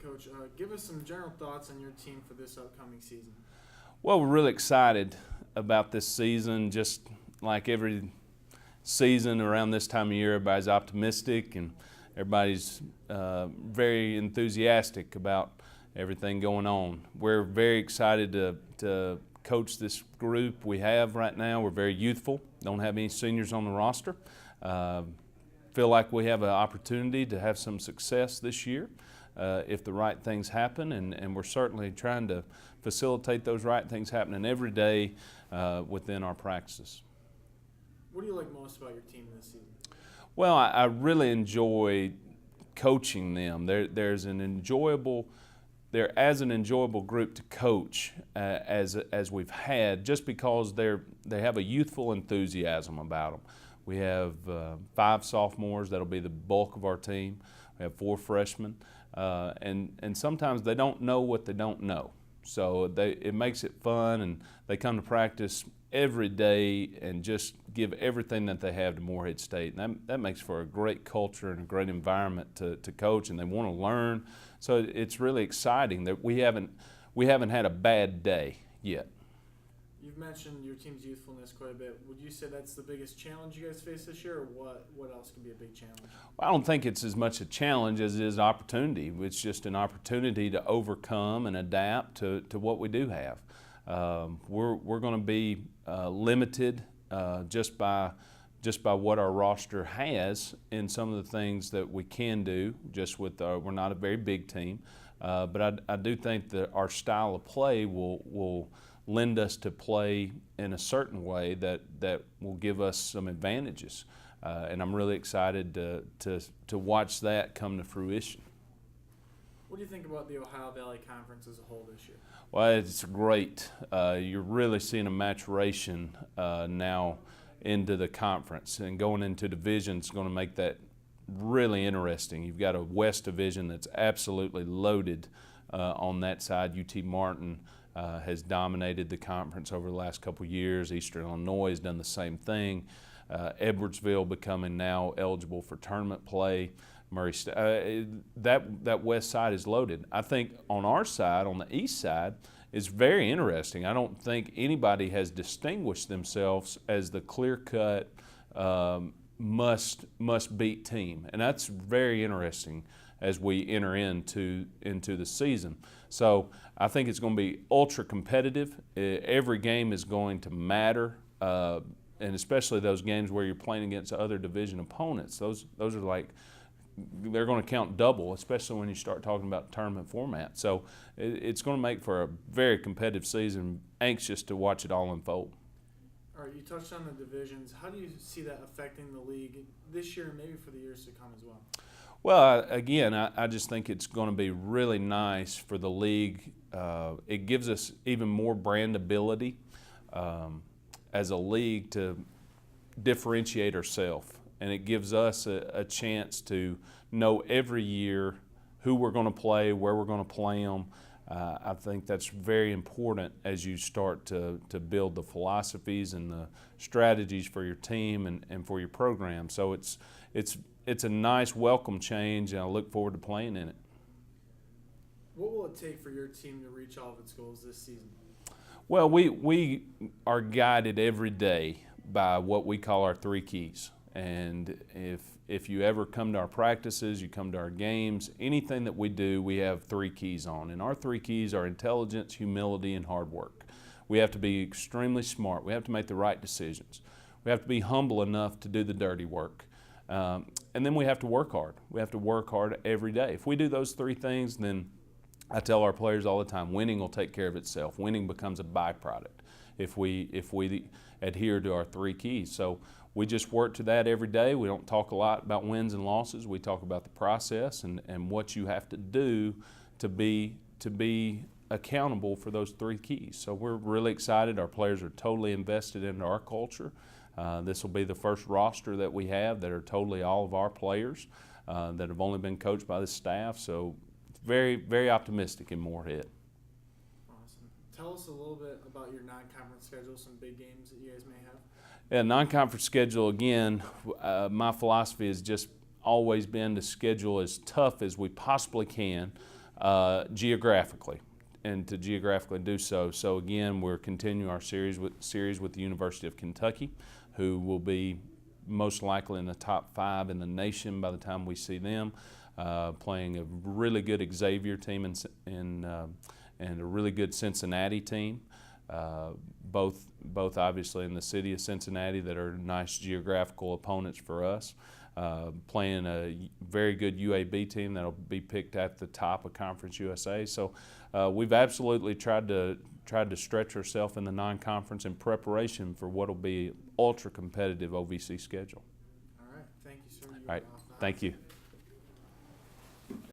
Coach, give us some general thoughts on your team for this upcoming season. Well, we're really excited about this season. Just like every season around this time of year, everybody's optimistic and everybody's very enthusiastic about everything going on. We're very excited to coach this group we have right now. We're very youthful, don't have any seniors on the roster. Feel like we have an opportunity to have some success this year if the right things happen, and we're certainly trying to facilitate those right things happening every day within our practices. What do you like most about your team this season? Well, I really enjoy coaching them. They're as an enjoyable group to coach as we've had, just because they have a youthful enthusiasm about them. We have 5 sophomores that'll be the bulk of our team. We have 4 freshmen, and sometimes they don't know what they don't know. So it makes it fun, and they come to practice every day and just give everything that they have to Morehead State. And that makes for a great culture and a great environment to coach, and they want to learn. So it's really exciting that we haven't had a bad day yet. You've mentioned your team's youthfulness quite a bit. Would you say that's the biggest challenge you guys face this year, or what else could be a big challenge? Well, I don't think it's as much a challenge as it is opportunity. It's just an opportunity to overcome and adapt to what we do have. We're going to be limited just by what our roster has in some of the things that we can do. Just with we're not a very big team, but I do think that our style of play will lend us to play in a certain way that will give us some advantages, and I'm really excited to watch that come to fruition. What do you think about the Ohio Valley Conference as a whole this year? Well, it's great. You're really seeing a maturation now into the conference, and going into division is going to make that really interesting. You've got a West Division that's absolutely loaded on that side. UT Martin has dominated the conference over the last couple of years. Eastern Illinois has done the same thing. Edwardsville becoming now eligible for tournament play. Murray State, that west side is loaded. I think on our side, on the east side, is very interesting. I don't think anybody has distinguished themselves as the clear-cut must-beat team, and that's very interesting as we enter into the season. So I think it's going to be ultra competitive. Every game is going to matter, and especially those games where you're playing against other division opponents. Those are like, they're going to count double, especially when you start talking about tournament format. So it's going to make for a very competitive season. Anxious to watch it all unfold. All right, you touched on the divisions. How do you see that affecting the league this year and maybe for the years to come as well? Well, again, I just think it's going to be really nice for the league. It gives us even more brandability as a league to differentiate ourselves. And it gives us a chance to know every year who we're going to play, where we're going to play them. I think that's very important as you start to build the philosophies and the strategies for your team and for your program. So it's a nice welcome change, and I look forward to playing in it. What will it take for your team to reach all of its goals this season? Well, we are guided every day by what we call our 3 keys. And if you ever come to our practices, you come to our games, anything that we do, we have 3 keys on. And our 3 keys are intelligence, humility, and hard work. We have to be extremely smart. We have to make the right decisions. We have to be humble enough to do the dirty work. And then we have to work hard. We have to work hard every day. If we do those 3 things, then I tell our players all the time, winning will take care of itself. Winning becomes a byproduct if we adhere to our 3 keys. So we just work to that every day. We don't talk a lot about wins and losses. We talk about the process and what you have to do to be accountable for those 3 keys. So we're really excited. Our players are totally invested into our culture. This will be the first roster that we have that are totally all of our players that have only been coached by the staff. So very, very optimistic in Morehead. Awesome. Tell us a little bit about your non-conference schedule, some big games that you guys may have. Yeah, non-conference schedule, again, my philosophy has just always been to schedule as tough as we possibly can. geographically, and to geographically do so. So again, we're continuing our series with the University of Kentucky, who will be most likely in the top 5 in the nation by the time we see them, playing a really good Xavier team and a really good Cincinnati team. Both obviously in the city of Cincinnati that are nice geographical opponents for us. Playing a very good UAB team that'll be picked at the top of Conference USA. So we've absolutely tried to stretch ourselves in the non-conference in preparation for what will be ultra competitive OVC schedule. All right, thank you, sir. All right, thank you.